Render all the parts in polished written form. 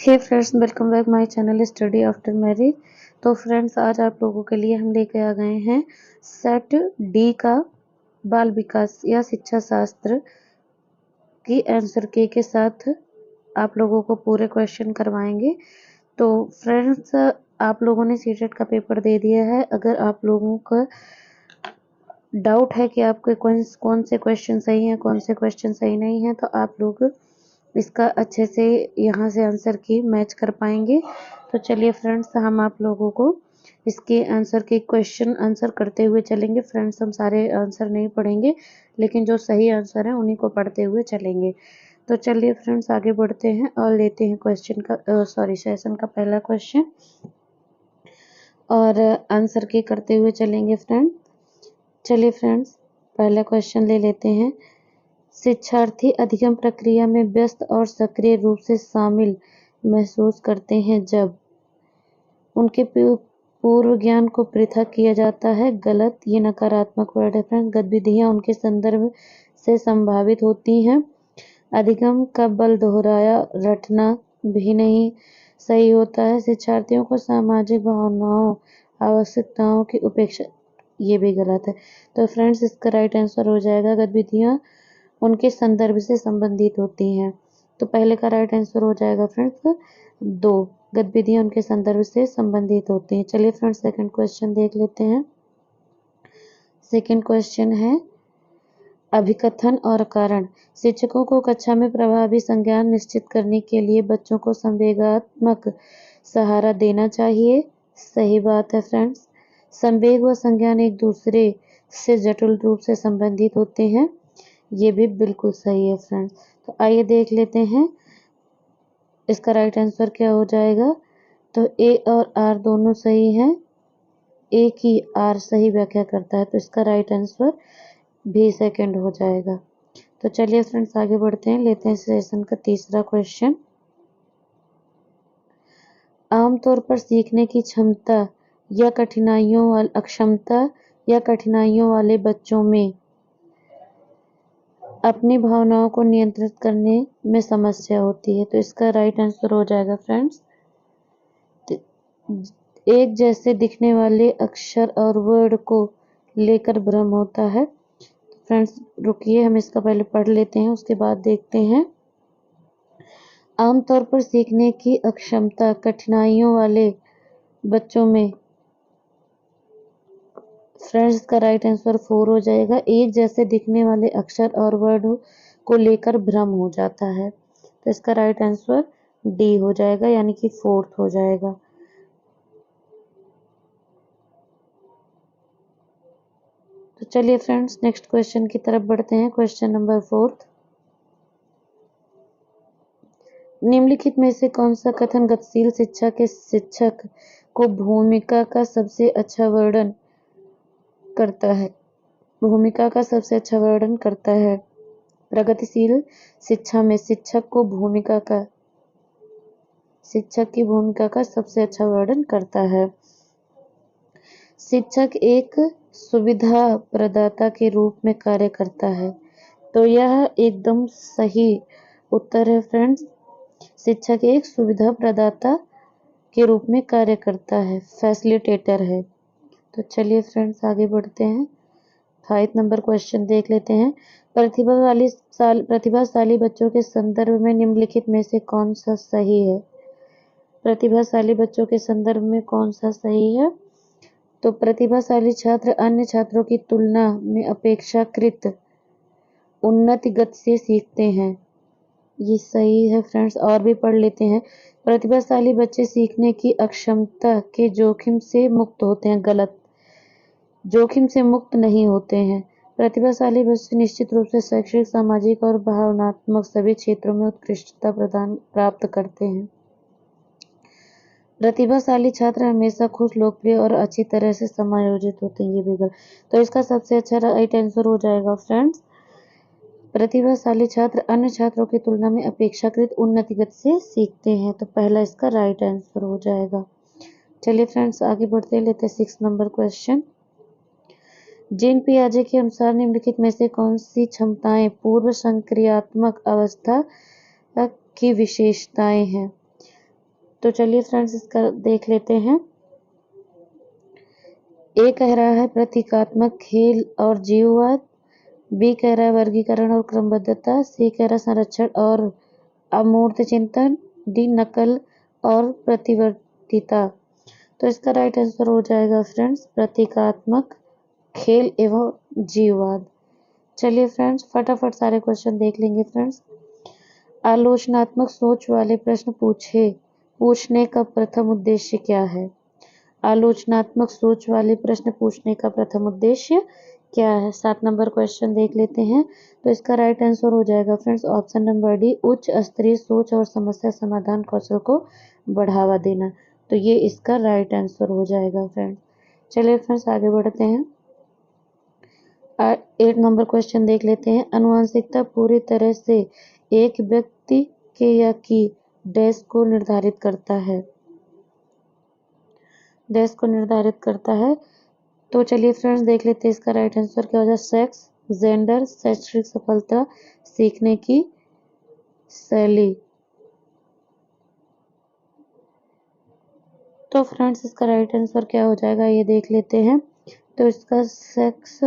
Hey friends, welcome back my channel Study After Marriage. तो friends, आज आप लोगों के लिए हम लेके आ गए हैं सेट डी का बाल विकास या शिक्षा शास्त्र की आंसर के साथ आप लोगों को पूरे क्वेश्चन करवाएंगे। तो फ्रेंड्स, आप लोगों ने सीटेट का पेपर दे दिया है। अगर आप लोगों का डाउट है कि आपके कौन से क्वेश्चन सही हैं, कौन से क्वेश्चन सही नहीं हैं, तो आप लोग इसका अच्छे से यहाँ से आंसर की मैच कर पाएंगे। तो चलिए फ्रेंड्स, हम आप लोगों को इसके आंसर के क्वेश्चन आंसर करते हुए चलेंगे। फ्रेंड्स, हम सारे आंसर नहीं पढ़ेंगे, लेकिन जो सही आंसर है उन्हीं को पढ़ते हुए चलेंगे। तो चलिए फ्रेंड्स, आगे बढ़ते हैं और लेते हैं सेशन का पहला क्वेश्चन और आंसर के करते हुए चलेंगे फ्रेंड। चलिए फ्रेंड्स, पहला क्वेश्चन ले लेते हैं। शिक्षार्थी अधिगम प्रक्रिया में व्यस्त और सक्रिय रूप से शामिल महसूस करते हैं जब उनके पूर्व ज्ञान को पृथक किया जाता है। गलत, ये नकारात्मक वर्ड है फ्रेंड्स। गतिविधियां उनके संदर्भ से संभावित होती हैं। अधिगम का बल दोहराया रटना भी नहीं सही होता है। शिक्षार्थियों को सामाजिक भावनाओं आवश्यकताओं की उपेक्षा, ये भी गलत है। तो फ्रेंड्स, इसका राइट आंसर हो जाएगा गतिविधियां उनके संदर्भ से संबंधित होती हैं। तो पहले का राइट आंसर हो जाएगा फ्रेंड्स 2, गतिविधियां उनके संदर्भ से संबंधित होती हैं। चलिए फ्रेंड्स, सेकंड क्वेश्चन देख लेते हैं। सेकंड क्वेश्चन है अभिकथन और कारण। शिक्षकों को कक्षा में प्रभावी संज्ञान निश्चित करने के लिए बच्चों को संवेगात्मक सहारा देना चाहिए। सही बात है फ्रेंड्स। संवेग व संज्ञान एक दूसरे से जटिल रूप से संबंधित होते हैं, ये भी बिल्कुल सही है फ्रेंड्स। तो आइए देख लेते हैं इसका राइट आंसर क्या हो जाएगा। तो ए और आर दोनों सही हैं। ए की आर सही व्याख्या करता है, तो इसका राइट आंसर भी सेकंड हो जाएगा। तो चलिए फ्रेंड्स, आगे बढ़ते हैं, लेते हैं सेशन का तीसरा क्वेश्चन। आमतौर पर सीखने की क्षमता या अक्षमता या कठिनाइयों वाले बच्चों में अपनी भावनाओं को नियंत्रित करने में समस्या होती है। तो इसका राइट आंसर हो जाएगा फ्रेंड्स एक जैसे दिखने वाले अक्षर और वर्ड को लेकर भ्रम होता है। फ्रेंड्स रुकिए, हम इसका पहले पढ़ लेते हैं, उसके बाद देखते हैं। आमतौर पर सीखने की अक्षमता कठिनाइयों वाले बच्चों में, फ्रेंड्स का राइट आंसर 4 हो जाएगा। एक जैसे दिखने वाले अक्षर और वर्ड को लेकर भ्रम हो जाता है। तो इसका राइट आंसर डी हो जाएगा, यानी कि 4th हो जाएगा। तो चलिए फ्रेंड्स, नेक्स्ट क्वेश्चन की तरफ बढ़ते हैं। Question number 4। निम्नलिखित में से कौन सा कथन गतिशील शिक्षा के शिक्षक को भूमिका का सबसे अच्छा वर्णन करता है? भूमिका का सबसे अच्छा वर्णन करता है। प्रगतिशील शिक्षा में शिक्षक की भूमिका का सबसे अच्छा वर्णन करता है। शिक्षक एक सुविधा प्रदाता के रूप में कार्य करता है। तो यह एकदम सही उत्तर है फ्रेंड्स। शिक्षक एक सुविधा प्रदाता के रूप में कार्य करता है, फैसिलिटेटर है। तो चलिए फ्रेंड्स, आगे बढ़ते हैं। 5 नंबर क्वेश्चन देख लेते हैं। प्रतिभाशाली बच्चों के संदर्भ में निम्नलिखित में से कौन सा सही है? प्रतिभाशाली बच्चों के संदर्भ में कौन सा सही है? तो प्रतिभाशाली छात्र अन्य छात्रों की तुलना में अपेक्षाकृत उन्नत गति से सीखते हैं, ये सही है फ्रेंड्स। और भी पढ़ लेते हैं। प्रतिभाशाली बच्चे सीखने की अक्षमता के जोखिम से मुक्त होते हैं, गलत, जोखिम से मुक्त नहीं होते हैं। प्रतिभाशाली बच्चे निश्चित रूप से शैक्षिक, सामाजिक और भावनात्मक सभी क्षेत्रों में उत्कृष्टता प्राप्त करते हैं। प्रतिभाशाली छात्र हमेशा खुश, लोकप्रिय और अच्छी तरह से समायोजित होते हैं, ये भी गलत। तो इसका सबसे अच्छा राइट आंसर हो जाएगा फ्रेंड्स, प्रतिभाशाली छात्र अन्य छात्रों की तुलना में अपेक्षाकृत उन्नत गति से सीखते हैं। तो पहला इसका राइट आंसर हो जाएगा। चलिए फ्रेंड्स, आगे बढ़ते लेते हैं 6 नंबर क्वेश्चन। जीन पियाजे के अनुसार निम्नलिखित में से कौन सी क्षमताएं पूर्व संक्रियात्मक अवस्था की विशेषताएं हैं? तो चलिए फ्रेंड्स इसका देख लेते हैं। ए कह रहा है प्रतीकात्मक खेल और जीववाद, बी कह रहा है वर्गीकरण और क्रमबद्धता, सी कह रहा है संरक्षण और अमूर्त चिंतन, डी नकल और प्रतिवर्तीता। तो इसका राइट आंसर हो जाएगा फ्रेंड्स प्रतीकात्मक खेल एवं जीववाद। चलिए फ्रेंड्स फटाफट सारे क्वेश्चन देख लेंगे फ्रेंड्स। आलोचनात्मक सोच वाले प्रश्न पूछने का प्रथम उद्देश्य क्या है? आलोचनात्मक सोच वाले प्रश्न पूछने का प्रथम उद्देश्य क्या है? 7 नंबर क्वेश्चन देख लेते हैं। तो इसका राइट आंसर हो जाएगा फ्रेंड्स ऑप्शन नंबर डी, उच्च स्तरीय सोच और समस्या समाधान कौशल को बढ़ावा देना। तो ये इसका राइट आंसर हो जाएगा फ्रेंड्स। चलिए फ्रेंड्स आगे बढ़ते हैं। 8 नंबर क्वेश्चन देख लेते हैं। आनुवंशिकता पूरी तरह से एक व्यक्ति के या की डैश को निर्धारित करता है। डैश को निर्धारित करता है। तो चलिए फ्रेंड्स देख लेते हैं इसका राइट आंसर क्या हो जाए। सेक्स, जेंडर, शैक्षणिक सफलता, सीखने की शैली। तो फ्रेंड्स इसका राइट आंसर क्या हो जाएगा ये देख लेते हैं। तो इसका सेक्स,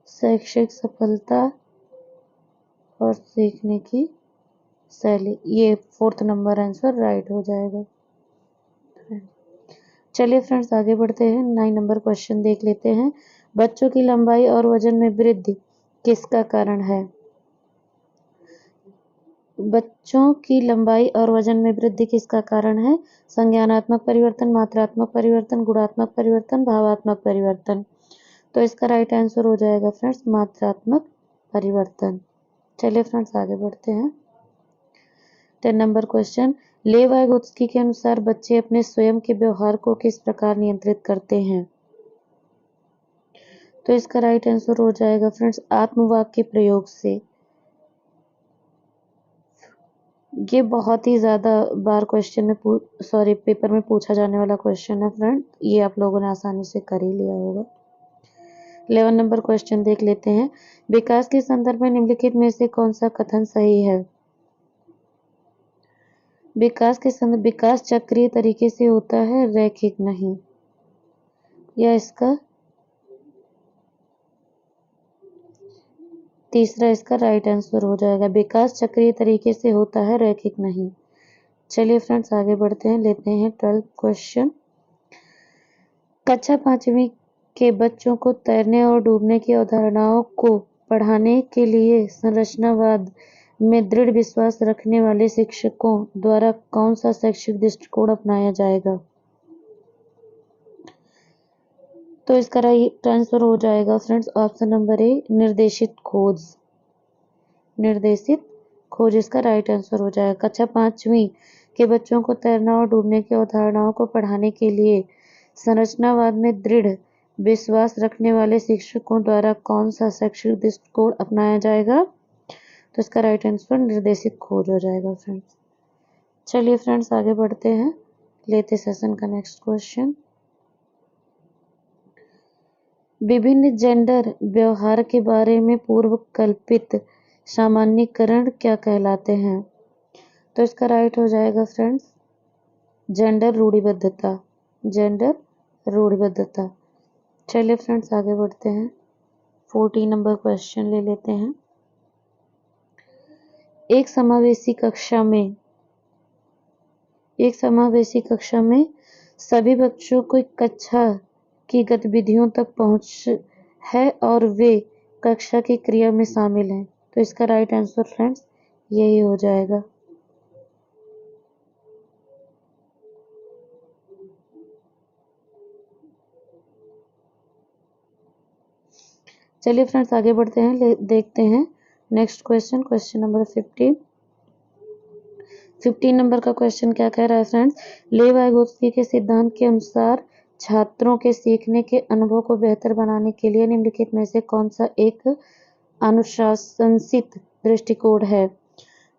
शैक्षिक सफलता और सीखने की शैली, ये 4th नंबर आंसर राइट हो जाएगा। चलिए फ्रेंड्स आगे बढ़ते हैं। 9 नंबर क्वेश्चन देख लेते हैं। बच्चों की लंबाई और वजन में वृद्धि किसका कारण है? बच्चों की लंबाई और वजन में वृद्धि किसका कारण है? संज्ञानात्मक परिवर्तन, मात्रात्मक परिवर्तन, गुणात्मक परिवर्तन, भावात्मक परिवर्तन। तो इसका राइट आंसर हो जाएगा फ्रेंड्स मात्रात्मक परिवर्तन। चलिए फ्रेंड्स आगे बढ़ते हैं। 10 नंबर क्वेश्चन, लेव वाइगोत्स्की के अनुसार बच्चे अपने स्वयं के व्यवहार को किस प्रकार नियंत्रित करते हैं? तो इसका राइट आंसर हो जाएगा फ्रेंड्स आत्मवाक के प्रयोग से। ये बहुत ही ज्यादा बार क्वेश्चन में पेपर में पूछा जाने वाला क्वेश्चन है फ्रेंड, ये आप लोगों ने आसानी से कर ही लिया होगा। 11 नंबर क्वेश्चन देख लेते हैं। विकास के संदर्भ में निम्नलिखित में से कौन सा कथन सही है? विकास चक्रीय तरीके से होता है, रैखिक नहीं। या इसका तीसरा इसका राइट आंसर हो जाएगा। विकास चक्रीय तरीके से होता है, रैखिक नहीं। चलिए फ्रेंड्स आगे बढ़ते हैं। लेते हैं 12 क्वेश्चन। कक्षा 5वीं के बच्चों को तैरने और डूबने की अवधारणाओं को पढ़ाने के लिए संरचनावाद में दृढ़ विश्वास रखने वाले शिक्षकों द्वारा कौन सा शैक्षिक दृष्टिकोण अपनाया जाएगा? तो इसका राइट आंसर हो जाएगा फ्रेंड्स ऑप्शन नंबर ए, निर्देशित खोज। निर्देशित खोज इसका राइट आंसर हो जाएगा। कक्षा 5वीं के बच्चों को तैरना और डूबने की अवधारणाओं को पढ़ाने के लिए संरचनावाद में दृढ़ विश्वास रखने वाले शिक्षकों द्वारा कौन सा शैक्षिक दृष्टिकोण अपनाया जाएगा? तो इसका राइट आंसर निर्देशित खोज हो जाएगा फ्रेंड्स। चलिए फ्रेंड्स आगे बढ़ते हैं। लेते सेशन का नेक्स्ट क्वेश्चन। विभिन्न जेंडर व्यवहार के बारे में पूर्व कल्पित सामान्यीकरण क्या कहलाते हैं? तो इसका राइट हो जाएगा फ्रेंड्स जेंडर रूढ़िबद्धता। जेंडर रूढ़िबद्धता। चलिए फ्रेंड्स आगे बढ़ते हैं। 14 नंबर क्वेश्चन ले लेते हैं। एक समावेशी कक्षा में सभी बच्चों को कक्षा की गतिविधियों तक पहुंच है और वे कक्षा की क्रिया में शामिल हैं। तो इसका राइट आंसर फ्रेंड्स यही हो जाएगा। चलिए फ्रेंड्स आगे बढ़ते हैं। देखते हैं next question, question number 15 number का क्वेश्चन क्या कह रहा है फ्रेंड्स? लेव वाइगोत्स्की के सिद्धांत के अनुसार छात्रों के सीखने के अनुभव को बेहतर बनाने के लिए निम्नलिखित में से कौन सा एक अनुशासित दृष्टिकोण है?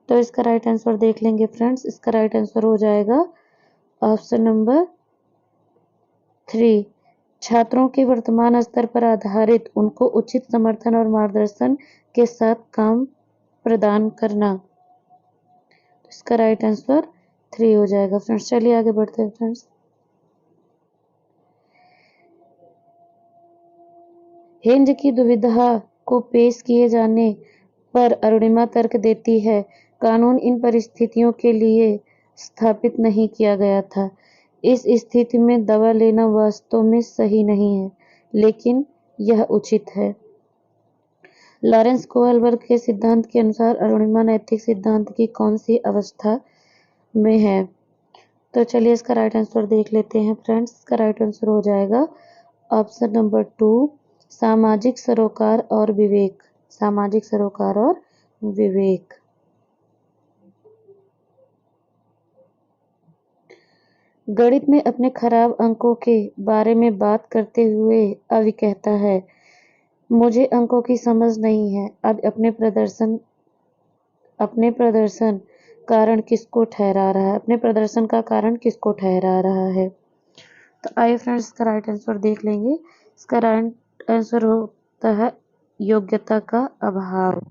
तो इसका राइट आंसर देख लेंगे फ्रेंड्स। इसका राइट आंसर हो जाएगा ऑप्शन नंबर 3, छात्रों के वर्तमान स्तर पर आधारित उनको उचित समर्थन और मार्गदर्शन के साथ काम प्रदान करना। इसका राइट आंसर 3 हो जाएगा फ्रेंड्स। चलिए आगे बढ़ते हैं फ्रेंड्स। हिंज की दुविधा को पेश किए जाने पर अरुणिमा तर्क देती है, कानून इन परिस्थितियों के लिए स्थापित नहीं किया गया था। इस स्थिति में दवा लेना वास्तव में सही नहीं है, लेकिन यह उचित है। लॉरेंस कोहलबर्ग के सिद्धांत के अनुसार अरुणिमा नैतिक सिद्धांत की कौन सी अवस्था में है? तो चलिए इसका राइट आंसर देख लेते हैं फ्रेंड्स। इसका राइट आंसर हो जाएगा ऑप्शन नंबर 2, सामाजिक सरोकार और विवेक। सामाजिक सरोकार और विवेक। गणित में अपने खराब अंकों के बारे में बात करते हुए अवि कहता है, मुझे अंकों की समझ नहीं है। अब अपने प्रदर्शन कारण किसको ठहरा रहा है? अपने प्रदर्शन का कारण किसको ठहरा रहा है? तो आइए फ्रेंड्स इसका राइट आंसर देख लेंगे। इसका राइट आंसर होता है योग्यता का अभाव।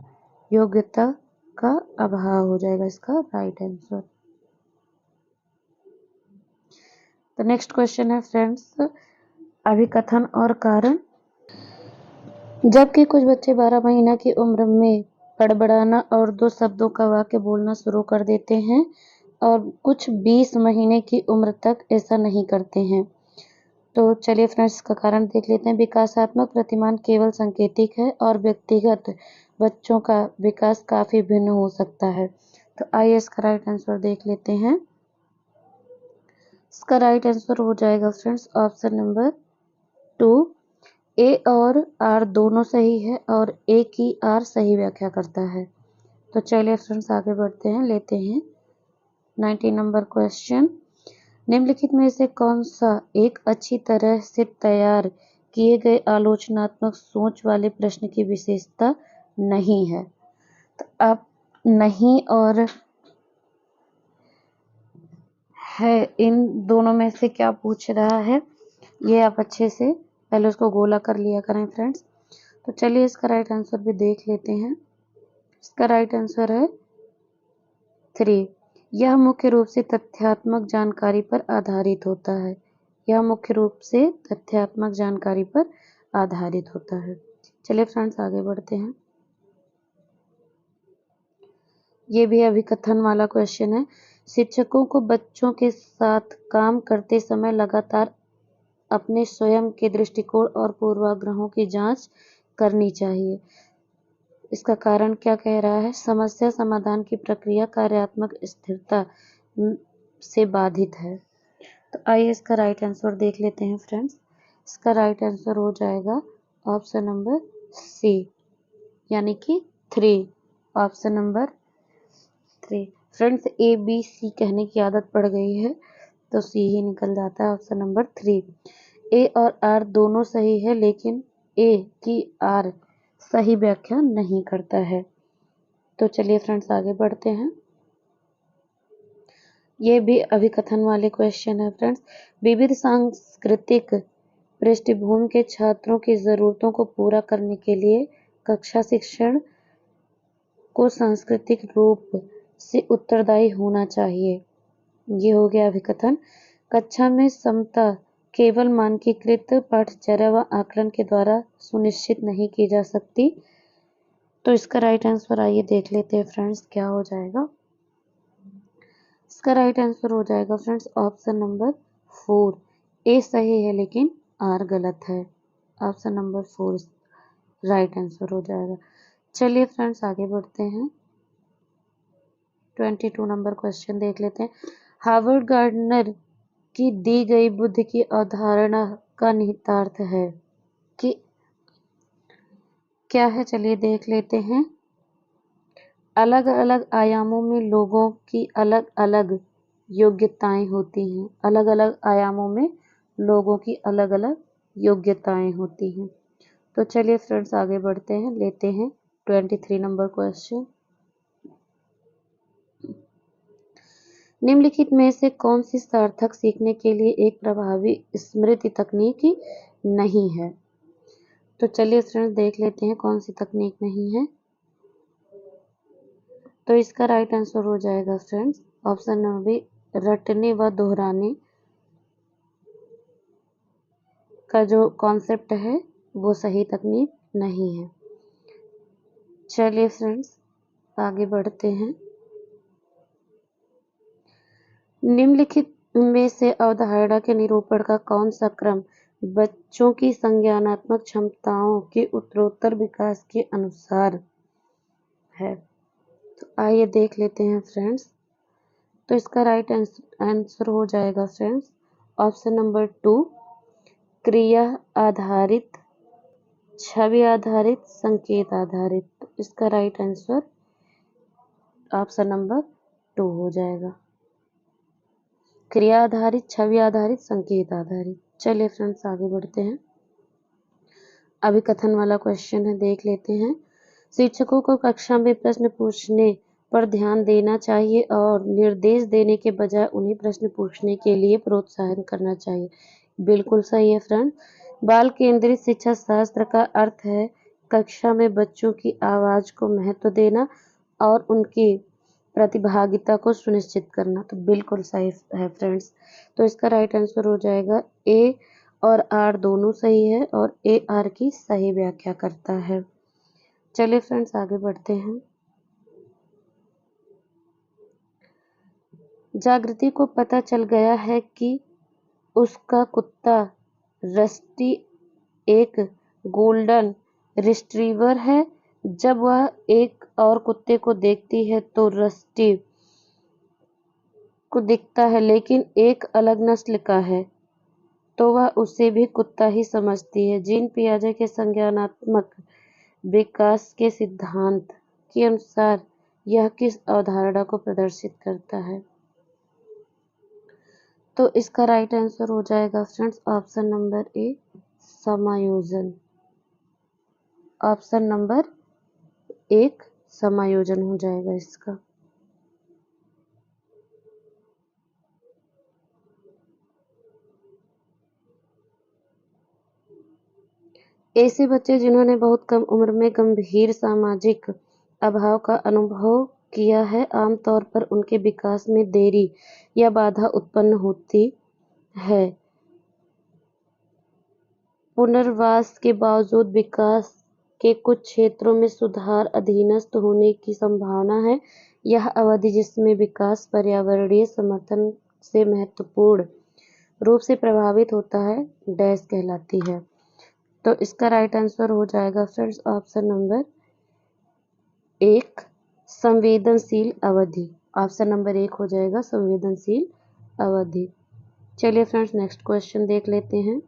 योग्यता का अभाव हो जाएगा इसका राइट आंसर। तो नेक्स्ट क्वेश्चन है फ्रेंड्स, अभिकथन और कारण। जबकि कुछ बच्चे 12 महीना की उम्र में बड़बड़ाना और 2 शब्दों का वाक्य बोलना शुरू कर देते हैं और कुछ 20 महीने की उम्र तक ऐसा नहीं करते हैं। तो चलिए फ्रेंड्स इसका कारण देख लेते हैं। विकासात्मक प्रतिमान केवल सांकेतिक है और व्यक्तिगत बच्चों का विकास काफी भिन्न हो सकता है। तो आइए इसका राइट आंसर देख लेते हैं। इसका राइट आंसर हो जाएगा फ्रेंड्स ऑप्शन नंबर 2, ए और आर दोनों सही है और ए की आर सही व्याख्या करता है। तो चलिए फ्रेंड्स आगे बढ़ते हैं, लेते हैं 90 नंबर क्वेश्चन। निम्नलिखित में से कौन सा एक अच्छी तरह से तैयार किए गए आलोचनात्मक सोच वाले प्रश्न की विशेषता नहीं है? तो आप नहीं और है, इन दोनों में से क्या पूछ रहा है ये आप अच्छे से पहले उसको गोला कर लिया करें फ्रेंड्स। तो चलिए इसका राइट आंसर भी देख लेते हैं। इसका राइट आंसर है 3। यह मुख्य रूप से तथ्यात्मक जानकारी पर आधारित होता है। यह मुख्य रूप से तथ्यात्मक जानकारी पर आधारित होता है। चलिए फ्रेंड्स आगे बढ़ते हैं। ये भी अभिकथन वाला क्वेश्चन है। शिक्षकों को बच्चों के साथ काम करते समय लगातार अपने स्वयं के दृष्टिकोण और पूर्वाग्रहों की जांच करनी चाहिए। इसका कारण क्या कह रहा है? समस्या समाधान की प्रक्रिया कार्यात्मक स्थिरता से बाधित है। तो आइए इसका राइट आंसर देख लेते हैं फ्रेंड्स। इसका राइट आंसर हो जाएगा ऑप्शन नंबर सी, यानी कि 3। Option number 3। Friends A B C कहने की आदत पड़ गई है तो सी ही निकल जाता है, ऑप्शन नंबर 3। ए और आर दोनों सही है, लेकिन ए की आर सही व्याख्या नहीं करता है। तो चलिए फ्रेंड्स आगे बढ़ते हैं। ये भी अभिकथन वाले क्वेश्चन है फ्रेंड्स। विविध सांस्कृतिक पृष्ठभूमि के छात्रों की जरूरतों को पूरा करने के लिए कक्षा शिक्षण को सांस्कृतिक रूप से उत्तरदायी होना चाहिए। ये हो गया अभिकथन। कक्षा में समता केवल मानकीकृत पाठचर्या व आकलन के द्वारा सुनिश्चित नहीं की जा सकती। तो इसका राइट आंसर आइए देख लेते हैं फ्रेंड्स क्या हो जाएगा। इसका राइट आंसर हो जाएगा फ्रेंड्स ऑप्शन नंबर 4। ए सही है लेकिन आर गलत है। ऑप्शन नंबर 4 राइट आंसर हो जाएगा। चलिए फ्रेंड्स आगे बढ़ते हैं। 22 नंबर क्वेश्चन देख लेते हैं। हार्वर्ड गार्डनर की दी गई बुद्धि की अवधारणा का निहितार्थ है कि क्या है? चलिए देख लेते हैं। अलग अलग आयामों में लोगों की अलग अलग योग्यताएं होती हैं। अलग अलग आयामों में लोगों की अलग अलग योग्यताएं होती हैं। तो चलिए फ्रेंड्स आगे बढ़ते हैं, लेते हैं 23 नंबर क्वेश्चन। निम्नलिखित में से कौन सी सार्थक सीखने के लिए एक प्रभावी स्मृति तकनीक नहीं है? तो चलिए फ्रेंड्स देख लेते हैं कौन सी तकनीक नहीं है। तो इसका राइट आंसर हो जाएगा फ्रेंड्स ऑप्शन नंबर रटने व दोहराने का जो कॉन्सेप्ट है वो सही तकनीक नहीं है। चलिए फ्रेंड्स आगे बढ़ते हैं। निम्नलिखित में से अवधारणा के निरूपण का कौन सा क्रम बच्चों की संज्ञानात्मक क्षमताओं के उत्तरोत्तर विकास के अनुसार है? तो आइए देख लेते हैं फ्रेंड्स। तो इसका राइट आंसर हो जाएगा फ्रेंड्स ऑप्शन नंबर 2, क्रिया आधारित, छवि आधारित, संकेत आधारित। तो इसका राइट आंसर ऑप्शन नंबर 2 हो जाएगा, क्रिया आधारित, छवि आधारित, संकेत आधारित। चलिए फ्रेंड्स आगे बढ़ते हैं। अभी कथन वाला क्वेश्चन है, देख लेते हैं। शिक्षकों को कक्षा में प्रश्न पूछने पर ध्यान देना चाहिए और निर्देश देने के बजाय उन्हें प्रश्न पूछने के लिए प्रोत्साहन करना चाहिए। बिल्कुल सही है फ्रेंड। बाल केंद्रित शिक्षा शास्त्र का अर्थ है कक्षा में बच्चों की आवाज को महत्व देना और उनकी प्रतिभागिता को सुनिश्चित करना। तो बिल्कुल सही है फ्रेंड्स। तो इसका राइट आंसर हो जाएगा ए और आर दोनों सही है और ए आर की सही व्याख्या करता है। चलिए फ्रेंड्स आगे बढ़ते हैं। जागृति को पता चल गया है कि उसका कुत्ता रस्टी एक गोल्डन रिट्रीवर है। जब वह एक और कुत्ते को देखती है तो रस्टी को दिखता है लेकिन एक अलग नस्ल का है, तो वह उसे भी कुत्ता ही समझती है। जीन पियाजे के संज्ञानात्मक विकास के सिद्धांत के अनुसार यह किस अवधारणा को प्रदर्शित करता है? तो इसका राइट आंसर हो जाएगा फ्रेंड्स ऑप्शन नंबर ए, समायोजन। ऑप्शन नंबर 1 समायोजन हो जाएगा इसका। ऐसे बच्चे जिन्होंने बहुत कम उम्र में गंभीर सामाजिक अभाव का अनुभव किया है, आमतौर पर उनके विकास में देरी या बाधा उत्पन्न होती है। पुनर्वास के बावजूद विकास के कुछ क्षेत्रों में सुधार अधीनस्थ होने की संभावना है। यह अवधि जिसमें विकास पर्यावरणीय समर्थन से महत्वपूर्ण रूप से प्रभावित होता है, डैश कहलाती है। तो इसका राइट आंसर हो जाएगा फ्रेंड्स ऑप्शन नंबर 1, संवेदनशील अवधि। ऑप्शन नंबर 1 हो जाएगा संवेदनशील अवधि। चलिए फ्रेंड्स नेक्स्ट क्वेश्चन देख लेते हैं।